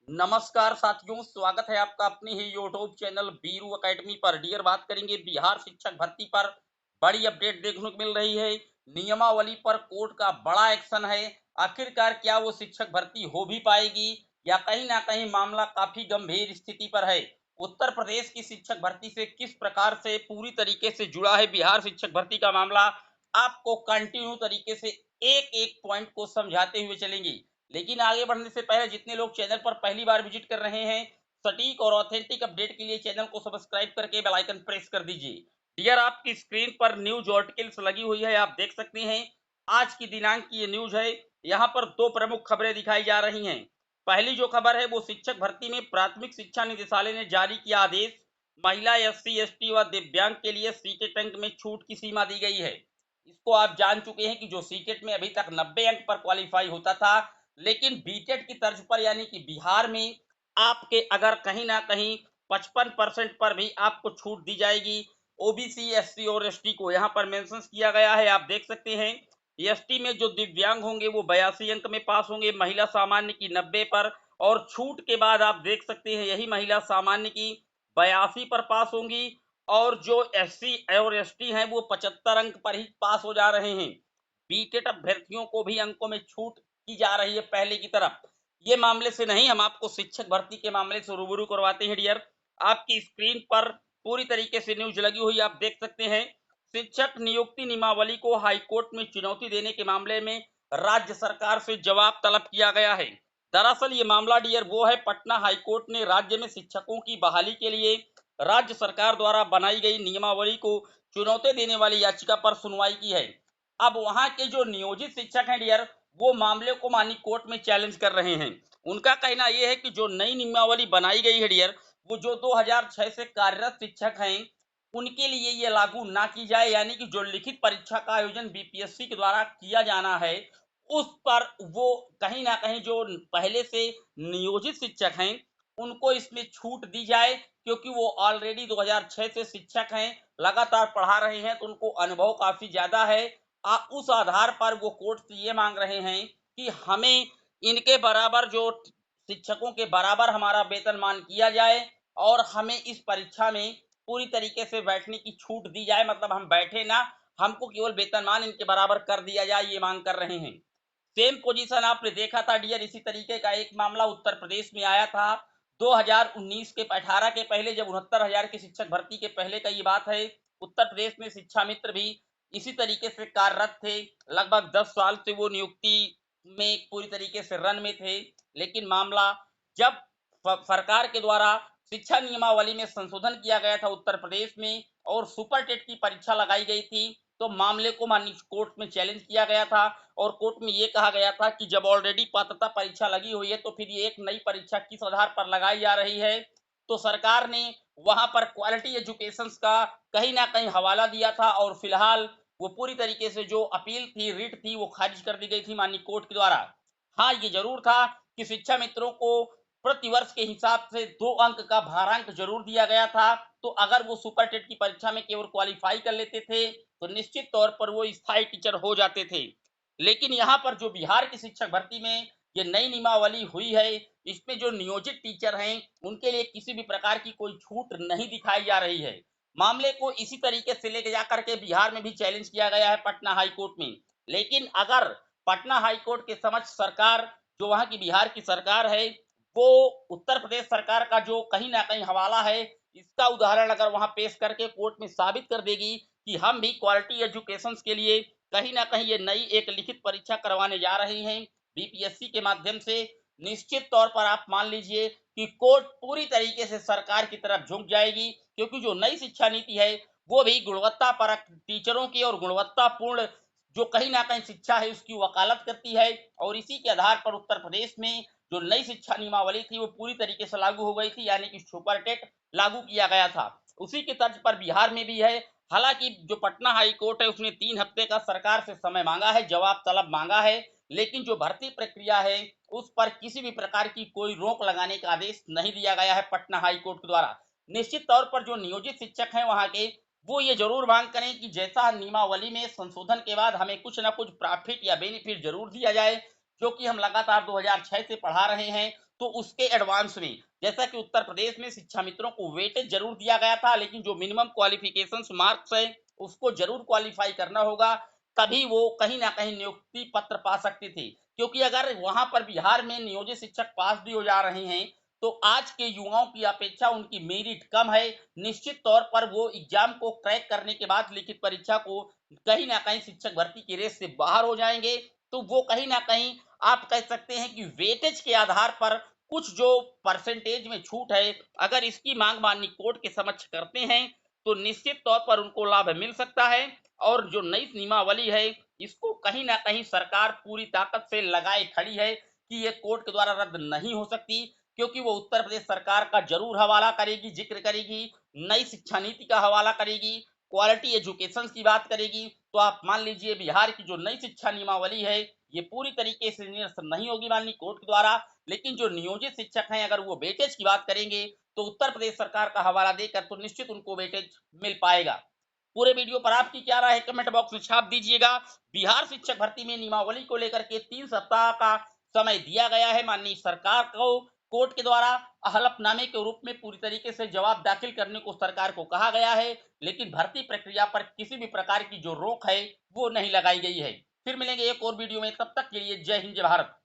नमस्कार साथियों, स्वागत है आपका अपने ही यूट्यूब चैनल बीरू एकेडमी पर। डियर, बात करेंगे बिहार शिक्षक भर्ती पर। बड़ी अपडेट देखने को मिल रही है। नियमावली पर कोर्ट का बड़ा एक्शन है। आखिरकार क्या वो शिक्षक भर्ती हो भी पाएगी या कहीं ना कहीं मामला काफी गंभीर स्थिति पर है। उत्तर प्रदेश की शिक्षक भर्ती से किस प्रकार से पूरी तरीके से जुड़ा है बिहार शिक्षक भर्ती का मामला, आपको कंटिन्यू तरीके से एक एक पॉइंट को समझाते हुए चलेंगे। लेकिन आगे बढ़ने से पहले जितने लोग चैनल पर पहली बार विजिट कर रहे हैं, सटीक और ऑथेंटिक अपडेट के लिए चैनल को सब्सक्राइब करके बेल आइकन प्रेस कर दीजिए। डियर, आपकी स्क्रीन पर न्यूज आर्टिकल्स लगी हुई है, आप देख सकते हैं। आज की दिनांक की ये न्यूज है। यहाँ पर दो प्रमुख खबरें दिखाई जा रही हैं। पहली जो खबर है वो शिक्षक भर्ती में प्राथमिक शिक्षा निदेशालय ने जारी किया आदेश। महिला, एससी, एसटी व दिव्यांग के लिए सीटेट अंक में छूट की सीमा दी गई है। इसको आप जान चुके हैं कि जो सीटेट में अभी तक 90 अंक पर क्वालिफाई होता था, लेकिन बीटेट की तर्ज पर यानी कि बिहार में आपके अगर कहीं ना कहीं 55% पर भी आपको छूट दी जाएगी। ओबीसी, एससी और एसटी को यहाँ पर मेंशन किया गया है, आप देख सकते हैं। एसटी में जो दिव्यांग होंगे वो 82 अंक में पास होंगे, महिला सामान्य की 90 पर। और छूट के बाद आप देख सकते हैं यही महिला सामान्य की 82 पर पास होंगी। और जो एससी और एसटी हैं वो 75 अंक पर ही पास हो जा रहे हैं। बीटेट अभ्यर्थियों को भी अंकों में छूट की जा रही है पहले की तरफ। ये मामले से नहीं, हम आपको शिक्षक भर्ती के मामले से रूबरू करवाते हैं। डियर, आपकी स्क्रीन पर पूरी तरीके से न्यूज लगी हुई आप देख सकते हैं। शिक्षक नियुक्ति नियमावली को हाईकोर्ट में चुनौती देने के मामले में राज्य सरकार से जवाब तलब किया गया है। दरअसल ये मामला डियर वो है, पटना हाईकोर्ट ने राज्य में शिक्षकों की बहाली के लिए राज्य सरकार द्वारा बनाई गई नियमावली को चुनौती देने वाली याचिका पर सुनवाई की है। अब वहां के जो नियोजित शिक्षक हैं डियर, वो मामले को मानी कोर्ट में चैलेंज कर रहे हैं। उनका कहना यह है कि जो नई नियमावली बनाई गई है डियर, वो जो 2006 से कार्यरत शिक्षक हैं उनके लिए ये लागू ना की जाए, यानी कि जो लिखित परीक्षा का आयोजन बीपीएससी के द्वारा किया जाना है उस पर वो कहीं ना कहीं जो पहले से नियोजित शिक्षक हैं उनको इसमें छूट दी जाए, क्योंकि वो ऑलरेडी 2006 से शिक्षक हैं, लगातार पढ़ा रहे हैं, तो उनको अनुभव काफी ज्यादा है। उस आधार पर वो कोर्ट से ये मांग रहे हैं कि हमें इनके बराबर जो शिक्षकों के बराबर हमारा वेतनमान किया जाए और हमें इस परीक्षा में पूरी तरीके से बैठने की छूट दी जाए। मतलब हम बैठे ना, हमको केवल वेतनमान इनके बराबर कर दिया जाए, ये मांग कर रहे हैं। सेम पोजीशन आपने देखा था डियर, इसी तरीके का एक मामला उत्तर प्रदेश में आया था 2019 के 18 के पहले, जब 69,000 की शिक्षक भर्ती के पहले का ये बात है। उत्तर प्रदेश में शिक्षा मित्र भी इसी तरीके से कार्यरत थे। लगभग 10 साल से वो नियुक्ति में पूरी तरीके से रन में थे। लेकिन मामला जब सरकार के द्वारा शिक्षा नियमावली में संशोधन किया गया था उत्तर प्रदेश में और सुपर टेट की परीक्षा लगाई गई थी, तो मामले को माननीय कोर्ट में चैलेंज किया गया था। और कोर्ट में ये कहा गया था कि जब ऑलरेडी पात्रता परीक्षा लगी हुई है तो फिर ये एक नई परीक्षा किस आधार पर लगाई जा रही है। तो सरकार ने वहां पर क्वालिटी एजुकेशन का कहीं ना कहीं हवाला दिया था और फिलहाल वो पूरी तरीके से जो अपील थी, रिट थी, वो खारिज कर दी गई थी माननीय कोर्ट के द्वारा। हाँ, ये जरूर था कि शिक्षा मित्रों को प्रति वर्ष के हिसाब से 2 अंक का भारांक जरूर दिया गया था। तो अगर वो सुपर टेट की परीक्षा में केवल क्वालिफाई कर लेते थे तो निश्चित तौर पर वो स्थायी टीचर हो जाते थे। लेकिन यहाँ पर जो बिहार की शिक्षक भर्ती में ये नई नियमावली हुई है, इसमें जो नियोजित टीचर हैं उनके लिए किसी भी प्रकार की कोई छूट नहीं दिखाई जा रही है। मामले को इसी तरीके से लेके जाकर के बिहार में भी चैलेंज किया गया है पटना हाई कोर्ट में। लेकिन अगर पटना हाई कोर्ट के समक्ष सरकार, जो वहां की बिहार की सरकार है, वो उत्तर प्रदेश सरकार का जो कहीं ना कहीं हवाला है, इसका उदाहरण अगर वहां पेश करके कोर्ट में साबित कर देगी कि हम भी क्वालिटी एजुकेशन के लिए कहीं ना कहीं ये नई एक लिखित परीक्षा करवाने जा रहे हैं बीपीएससी के माध्यम से, निश्चित तौर पर आप मान लीजिए कि कोर्ट पूरी तरीके से सरकार की तरफ झुक जाएगी। क्योंकि जो नई शिक्षा नीति है वो भी गुणवत्ता परक टीचरों की और गुणवत्तापूर्ण जो कहीं ना कहीं शिक्षा है उसकी वकालत करती है। और इसी के आधार पर उत्तर प्रदेश में जो नई शिक्षा नियमावली थी वो पूरी तरीके से लागू हो गई थी, यानी कि सुपर टेट लागू किया गया था। उसी के तर्ज पर बिहार में भी है। हालांकि जो पटना हाई कोर्ट है उसने 3 हफ्ते का सरकार से समय मांगा है, जवाब तलब मांगा है। लेकिन जो भर्ती प्रक्रिया है उस पर किसी भी प्रकार की कोई रोक लगाने का आदेश नहीं दिया गया है पटना हाई कोर्ट के द्वारा। निश्चित तौर पर जो नियोजित शिक्षक हैं वहां के, वो ये जरूर मांग करें कि जैसा नियमावली में संशोधन के बाद हमें कुछ ना कुछ प्रॉफिट या बेनिफिट जरूर दिया जाए। जो कि हम लगातार 2006 से पढ़ा रहे हैं तो उसके एडवांस में, जैसा कि उत्तर प्रदेश में शिक्षा मित्रों को वेटेज जरूर दिया गया था, लेकिन जो मिनिमम क्वालिफिकेशंस मार्क्स है उसको जरूर क्वालिफाई करना होगा, तभी वो कहीं ना कहीं नियुक्ति पत्र पा सकते थे। क्योंकि अगर वहां पर बिहार में नियोजित शिक्षक पास भी हो जा रहे हैं तो आज के युवाओं की अपेक्षा उनकी मेरिट कम है। निश्चित तौर पर वो एग्जाम को क्रैक करने के बाद लिखित परीक्षा को कहीं ना कहीं शिक्षक भर्ती की रेस से बाहर हो जाएंगे। तो वो कहीं ना कहीं आप कह सकते हैं कि वेटेज के आधार पर कुछ जो परसेंटेज में छूट है, अगर इसकी मांग माननीय कोर्ट के समक्ष करते हैं तो निश्चित तौर पर उनको लाभ मिल सकता है। और जो नई नियमावली है इसको कहीं ना कहीं सरकार पूरी ताकत से लगाए खड़ी है कि ये कोर्ट के द्वारा रद्द नहीं हो सकती, क्योंकि वो उत्तर प्रदेश सरकार का जरूर हवाला करेगी, जिक्र करेगी, नई शिक्षा नीति का हवाला करेगी, क्वालिटी एजुकेशन की बात करेगी। तो आप मान लीजिए बिहार की जो नई शिक्षा नियमावली है ये पूरी तरीके से निरस्त नहीं होगी माननीय कोर्ट के द्वारा, लेकिन जो नियोजित शिक्षक हैं अगर वो वेटेज की बात करेंगे तो उत्तर प्रदेश सरकार का हवाला देकर तो निश्चित उनको वेटेज मिल पाएगा। पूरे वीडियो पर आपकी क्या राय है कमेंट बॉक्स में छाप दीजिएगा। बिहार शिक्षक भर्ती में नियमावली को लेकर के 3 सप्ताह का समय दिया गया है माननीय सरकार को। कोर्ट के द्वारा हलफनामे के रूप में पूरी तरीके से जवाब दाखिल करने को सरकार को कहा गया है, लेकिन भर्ती प्रक्रिया पर किसी भी प्रकार की जो रोक है वो नहीं लगाई गई है। फिर मिलेंगे एक और वीडियो में, तब तक के लिए जय हिंद जय भारत।